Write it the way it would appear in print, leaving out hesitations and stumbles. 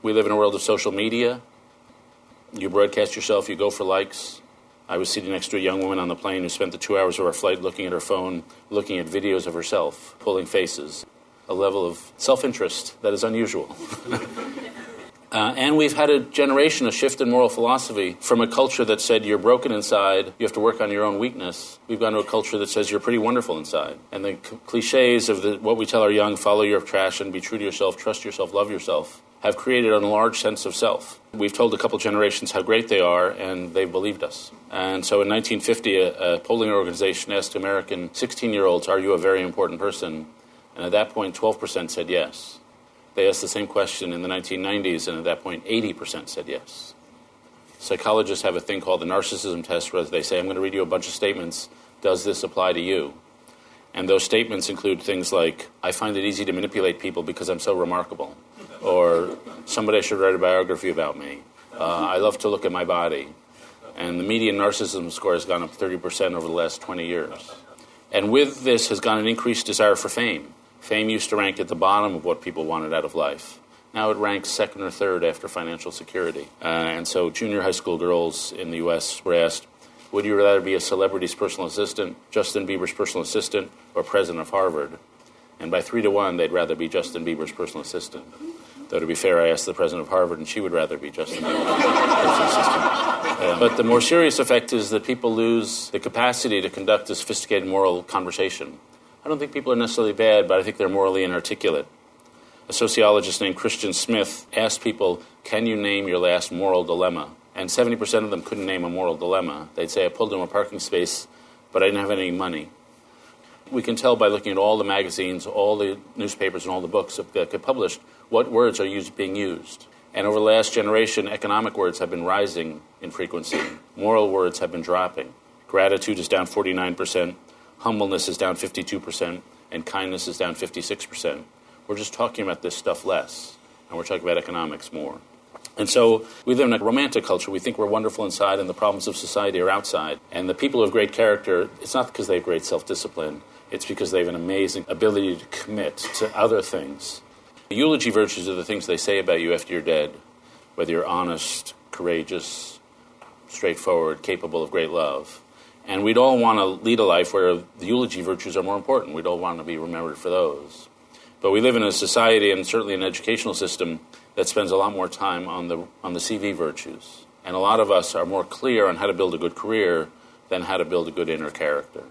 We live in a world of social media. You broadcast yourself, you go for likes. I was sitting next to a young woman on the plane who spent the 2 hours of our flight looking at her phone, looking at videos of herself, pulling faces. A level of self-interest that is unusual. And we've had a generation, a shift in moral philosophy from a culture that said you're broken inside, you have to work on your own weakness. We've gone to a culture that says you're pretty wonderful inside. And the cliches of what we tell our young, follow your passion, be true to yourself, trust yourself, love yourself, have created a large sense of self. We've told a couple generations how great they are, and they've believed us. And so in 1950, a polling organization asked American 16-year-olds, are you a very important person? And at that point, 12% said yes. They asked the same question in the 1990s, and at that point, 80% said yes. Psychologists have a thing called the narcissism test, where they say, I'm going to read you a bunch of statements. Does this apply to you? And those statements include things like, I find it easy to manipulate people because I'm so remarkable. Or, somebody should write a biography about me. I love to look at my body. And the median narcissism score has gone up 30% over the last 20 years. And with this has gone an increased desire for fame. Fame used to rank at the bottom of what people wanted out of life. Now it ranks second or third after financial security. And so junior high school girls in the U.S. were asked, would you rather be a celebrity's personal assistant, Justin Bieber's personal assistant, or president of Harvard? And by 3-1, they'd rather be Justin Bieber's personal assistant. Though to be fair, I asked the president of Harvard, and she would rather be Justin Bieber's personal assistant. But the more serious effect is that people lose the capacity to conduct a sophisticated moral conversation. I don't think people are necessarily bad, but I think they're morally inarticulate. A sociologist named Christian Smith asked people, can you name your last moral dilemma? And 70% of them couldn't name a moral dilemma. They'd say, I pulled in a parking space, but I didn't have any money. We can tell by looking at all the magazines, all the newspapers, and all the books that get published, what words are being used. And over the last generation, economic words have been rising in frequency. Moral words have been dropping. Gratitude is down 49%. Humbleness is down 52%, and kindness is down 56%. We're just talking about this stuff less, and we're talking about economics more. And so we live in a romantic culture. We think we're wonderful inside, and the problems of society are outside. And the people who have great character, it's not because they have great self-discipline. It's because they have an amazing ability to commit to other things. The eulogy virtues are the things they say about you after you're dead, whether you're honest, courageous, straightforward, capable of great love. And we'd all want to lead a life where the eulogy virtues are more important. We'd all want to be remembered for those. But we live in a society, and certainly an educational system, that spends a lot more time on the CV virtues. And a lot of us are more clear on how to build a good career than how to build a good inner character.